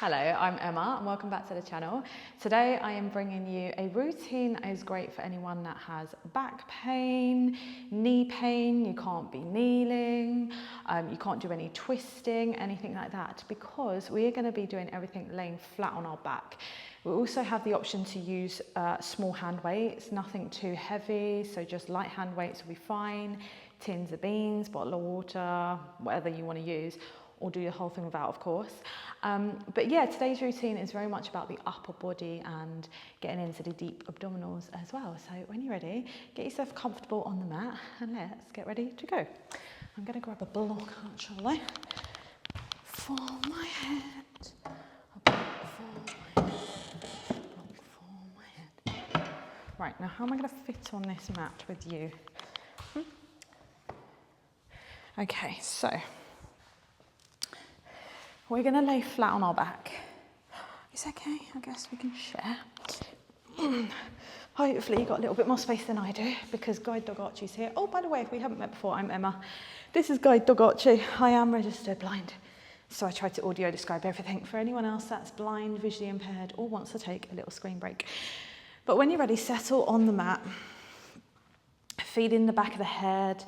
Hello, I'm Emma and welcome back to the channel. Today I am bringing you a routine that is great for anyone that has back pain, knee pain, you can't be kneeling, you can't do any twisting, anything like that, because we are going to be doing everything laying flat on our back. We also have the option to use small hand weights, nothing too heavy, so just light hand weights will be fine, tins of beans, bottle of water, whatever you want to use, or do the whole thing without, of course. But yeah, today's routine is very much about the upper body and getting into the deep abdominals as well. So when you're ready, get yourself comfortable on the mat and let's get ready to go. I'm gonna grab a block actually for my head. A block for my head. A block for my head. Right, now how am I gonna fit on this mat with you? Okay, so we're going to lay flat on our back. It's okay, I guess we can share. Hopefully you've got a little bit more space than I do because Guide Dog Archie's here. Oh, by the way, if we haven't met before, I'm Emma. This is Guide Dog Archie. I am registered blind, so I try to audio describe everything for anyone else that's blind, visually impaired, or wants to take a little screen break. But when you're ready, settle on the mat. Feet in the back of the head,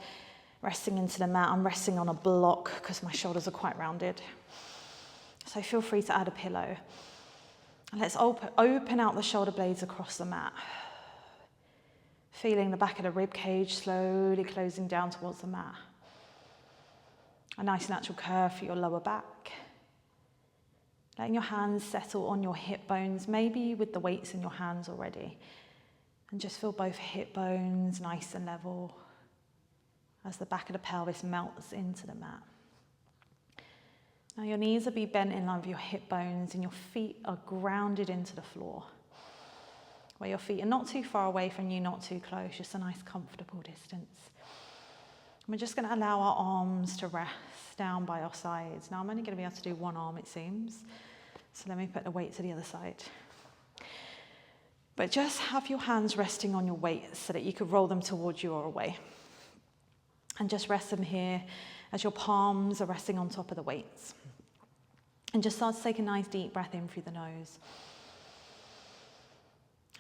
resting into the mat. I'm resting on a block because my shoulders are quite rounded. So feel free to add a pillow. And let's open out the shoulder blades across the mat. Feeling the back of the rib cage slowly closing down towards the mat. A nice natural curve for your lower back. Letting your hands settle on your hip bones, maybe with the weights in your hands already. And just feel both hip bones nice and level as the back of the pelvis melts into the mat. Now your knees will be bent in line with your hip bones and your feet are grounded into the floor. Where your feet are not too far away from you, not too close, just a nice comfortable distance. And we're just going to allow our arms to rest down by our sides. Now I'm only going to be able to do one arm, it seems. So let me put the weight to the other side. But just have your hands resting on your weights so that you could roll them towards you or away. And just rest them here as your palms are resting on top of the weights. And just start to take a nice deep breath in through the nose.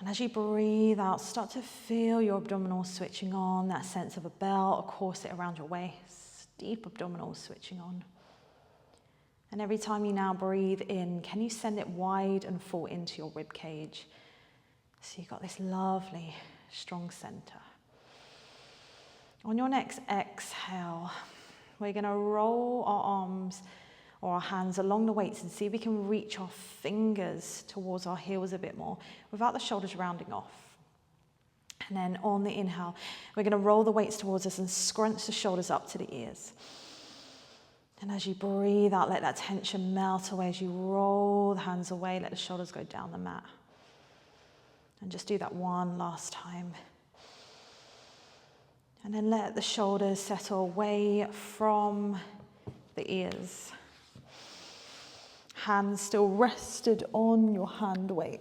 And as you breathe out, start to feel your abdominals switching on, that sense of a belt, a corset around your waist, deep abdominals switching on. And every time you now breathe in, can you send it wide and full into your rib cage? So you've got this lovely, strong center. On your next exhale, we're going to roll our arms or our hands along the weights and see if we can reach our fingers towards our heels a bit more without the shoulders rounding off. And then on the inhale, we're going to roll the weights towards us and scrunch the shoulders up to the ears. And as you breathe out, let that tension melt away. As you roll the hands away, let the shoulders go down the mat. And just do that one last time. And then let the shoulders settle away from the ears. Hands still rested on your hand weight.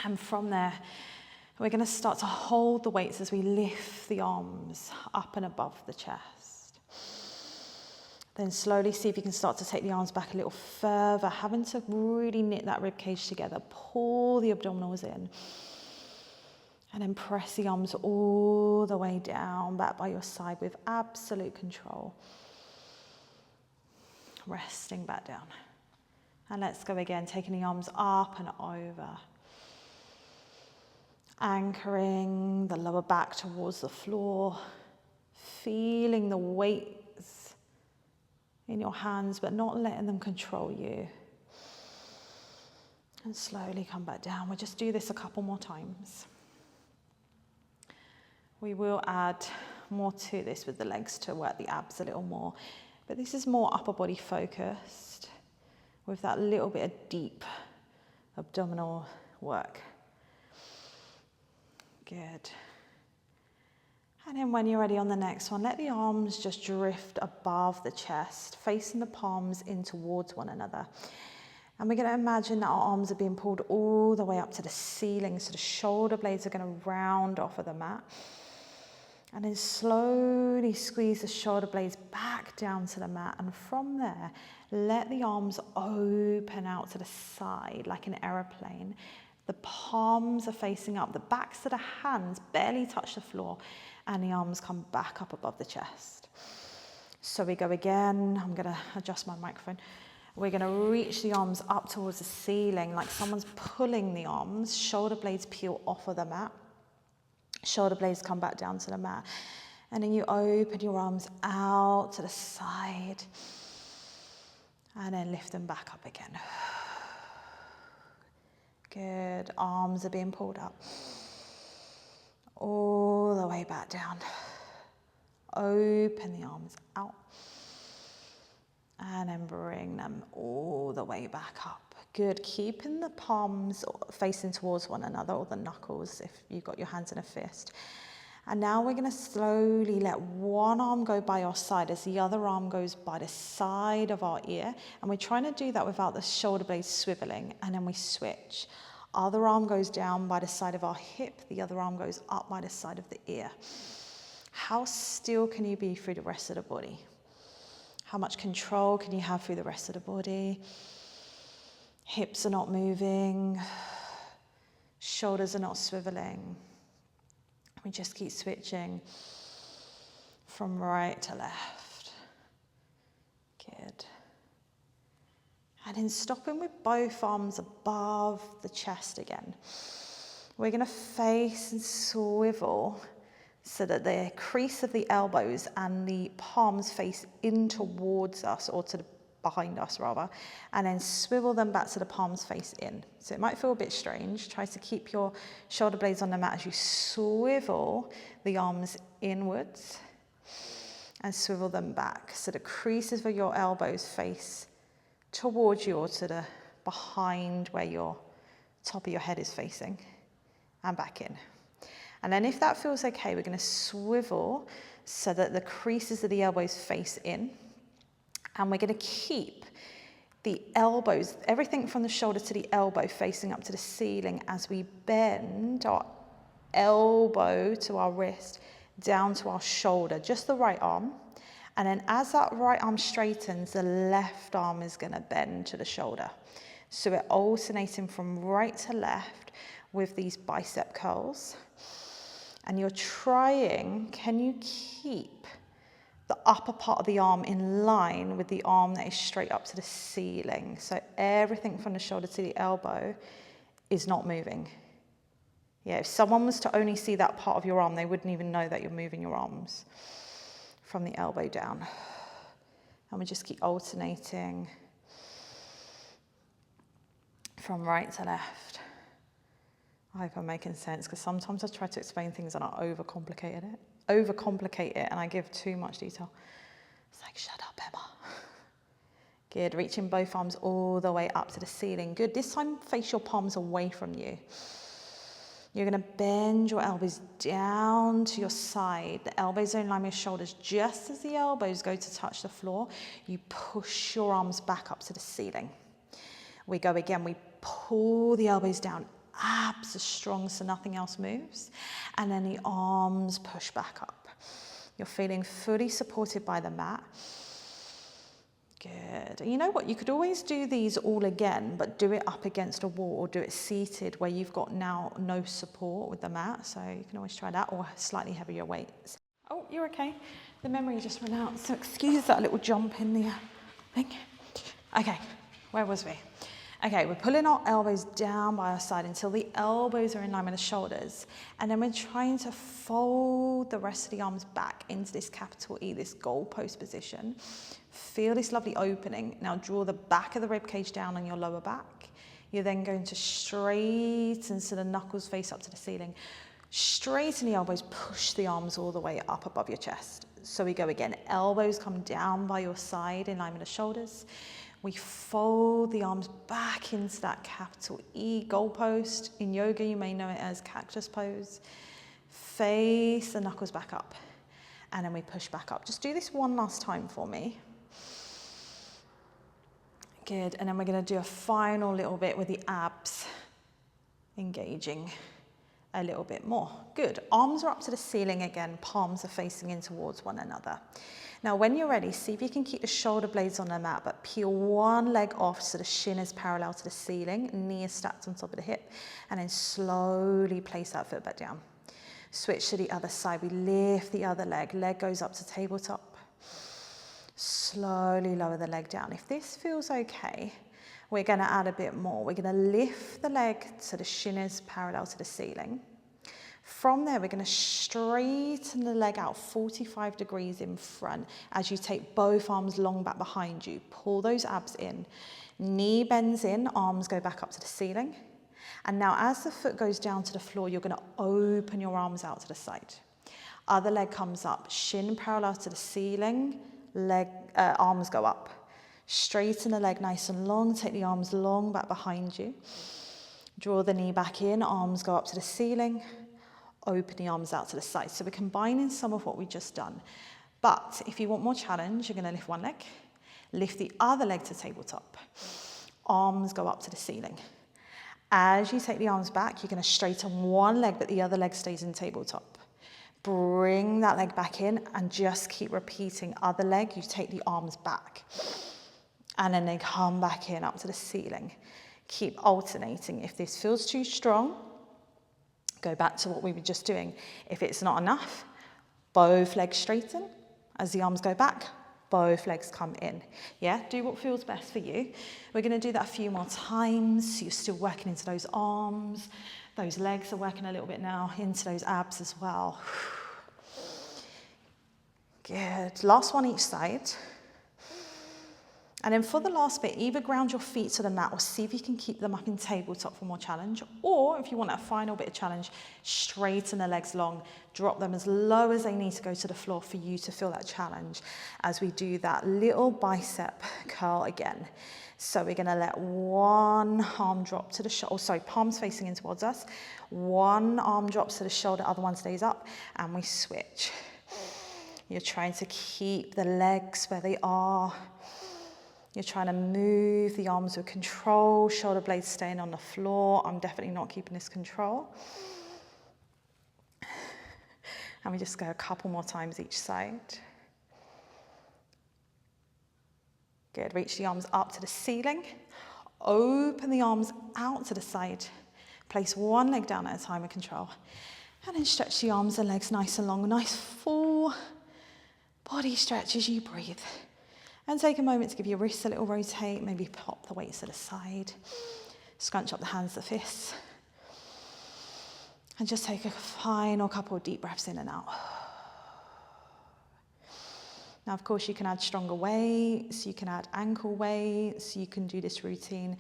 And from there, we're going to start to hold the weights as we lift the arms up and above the chest. Then slowly see if you can start to take the arms back a little further, having to really knit that rib cage together. Pull the abdominals in. And then press the arms all the way down, back by your side with absolute control. Resting back down. And let's go again, taking the arms up and over. Anchoring the lower back towards the floor. Feeling the weights in your hands, but not letting them control you. And slowly come back down. We'll just do this a couple more times. We will add more to this with the legs to work the abs a little more. But this is more upper body focused with that little bit of deep abdominal work. Good. And then when you're ready on the next one, let the arms just drift above the chest, facing the palms in towards one another. And we're going to imagine that our arms are being pulled all the way up to the ceiling, so the shoulder blades are going to round off of the mat. And then slowly squeeze the shoulder blades back down to the mat. And from there, let the arms open out to the side like an aeroplane. The palms are facing up. The backs of the hands barely touch the floor. And the arms come back up above the chest. So we go again. I'm going to adjust my microphone. We're going to reach the arms up towards the ceiling like someone's pulling the arms. Shoulder blades peel off of the mat. Shoulder blades come back down to the mat. And then you open your arms out to the side. And then lift them back up again. Good. Arms are being pulled up. All the way back down. Open the arms out. And then bring them all the way back up. Good. Keeping the palms facing towards one another, or the knuckles if you've got your hands in a fist. And now we're going to slowly let one arm go by your side as the other arm goes by the side of our ear. And we're trying to do that without the shoulder blades swiveling. And then we switch. Other arm goes down by the side of our hip. The other arm goes up by the side of the ear. How still can you be through the rest of the body? How much control can you have through the rest of the body? Hips are not moving. Shoulders are not swiveling. We just keep switching from right to left. Good. And then stopping with both arms above the chest again. We're going to face and swivel so that the crease of the elbows and the palms face in towards us, or to the behind us rather, and then swivel them back so the palms face in. So it might feel a bit strange. Try to keep your shoulder blades on the mat as you swivel the arms inwards and swivel them back. So the creases of your elbows face towards you, or to the behind where your top of your head is facing, and back in. And then if that feels okay, we're going to swivel so that the creases of the elbows face in. And we're going to keep the elbows, everything from the shoulder to the elbow, facing up to the ceiling as we bend our elbow to our wrist, down to our shoulder, just the right arm. And then as that right arm straightens, the left arm is going to bend to the shoulder. So we're alternating from right to left with these bicep curls. And you're trying, can you keep the upper part of the arm in line with the arm that is straight up to the ceiling? So everything from the shoulder to the elbow is not moving. Yeah, if someone was to only see that part of your arm, they wouldn't even know that you're moving your arms from the elbow down. And we just keep alternating from right to left. I hope I'm making sense, because sometimes I try to explain things and I overcomplicate it, and I give too much detail. It's like, shut up, Emma. Good. Reaching both arms all the way up to the ceiling. Good. This time, face your palms away from you. You're going to bend your elbows down to your side. The elbows are in line with your shoulders. Just as the elbows go to touch the floor, you push your arms back up to the ceiling. We go again. We pull the elbows down. Abs are strong so nothing else moves. And then the arms push back up. You're feeling fully supported by the mat. Good. And you know what? You could always do these all again, but do it up against a wall, or do it seated where you've got now no support with the mat. So you can always try that, or slightly heavier weights. Oh, you're okay. The memory just ran out. So excuse that little jump in the thing. Okay, where was we? Okay, we're pulling our elbows down by our side until the elbows are in line with the shoulders. And then we're trying to fold the rest of the arms back into this capital E, this goalpost position. Feel this lovely opening. Now draw the back of the rib cage down on your lower back. You're then going to straighten so the knuckles face up to the ceiling. Straighten the elbows, push the arms all the way up above your chest. So we go again. Elbows come down by your side in line with the shoulders. We fold the arms back into that capital E goalpost. In yoga, you may know it as cactus pose. Face the knuckles back up. And then we push back up. Just do this one last time for me. Good. And then we're going to do a final little bit with the abs engaging a little bit more. Good. Arms are up to the ceiling again. Palms are facing in towards one another. Now, when you're ready, see if you can keep the shoulder blades on the mat, but peel one leg off so the shin is parallel to the ceiling, knee is stacked on top of the hip, and then slowly place that foot back down. Switch to the other side. We lift the other leg. Leg goes up to tabletop. Slowly lower the leg down. If this feels okay, we're going to add a bit more. We're going to lift the leg so the shin is parallel to the ceiling. From there, we're going to straighten the leg out 45 degrees in front as you take both arms long back behind you. Pull those abs in. Knee bends in, arms go back up to the ceiling. And now as the foot goes down to the floor, you're going to open your arms out to the side. Other leg comes up, shin parallel to the ceiling, arms go up. Straighten the leg nice and long, take the arms long back behind you. Draw the knee back in, arms go up to the ceiling. Open the arms out to the side. So we're combining some of what we've just done. But if you want more challenge, you're going to lift one leg, lift the other leg to tabletop. Arms go up to the ceiling. As you take the arms back, you're going to straighten one leg, but the other leg stays in tabletop. Bring that leg back in and just keep repeating. Other leg, you take the arms back. And then they come back in up to the ceiling. Keep alternating. If this feels too strong, go back to what we were just doing. If it's not enough, both legs straighten. As the arms go back, both legs come in. Yeah, do what feels best for you. We're going to do that a few more times. So you're still working into those arms. Those legs are working a little bit now into those abs as well. Good. Last one each side. And then for the last bit, either ground your feet to the mat or see if you can keep them up in tabletop for more challenge. Or if you want that final bit of challenge, straighten the legs long, drop them as low as they need to go to the floor for you to feel that challenge as we do that little bicep curl again. So we're going to let one arm drop to the shoulder, palms facing in towards us. One arm drops to the shoulder, other one stays up, and we switch. You're trying to keep the legs where they are. You're trying to move the arms with control, shoulder blades staying on the floor. I'm definitely not keeping this control. And we just go a couple more times each side. Good, reach the arms up to the ceiling. Open the arms out to the side. Place one leg down at a time with control. And then stretch the arms and legs nice and long. A nice full body stretch as you breathe. And take a moment to give your wrists a little rotate, maybe pop the weights to the side, scrunch up the hands, the fists, and just take a final couple of deep breaths in and out. Now, of course, you can add stronger weights, you can add ankle weights, you can do this routine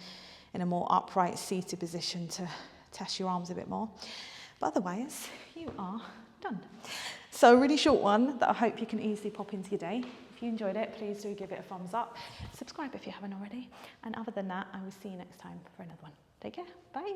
in a more upright seated position to test your arms a bit more. But otherwise, you are done. So a really short one that I hope you can easily pop into your day. If you enjoyed it, please do give it a thumbs up. Subscribe if you haven't already. And other than that, I will see you next time for another one. Take care. Bye.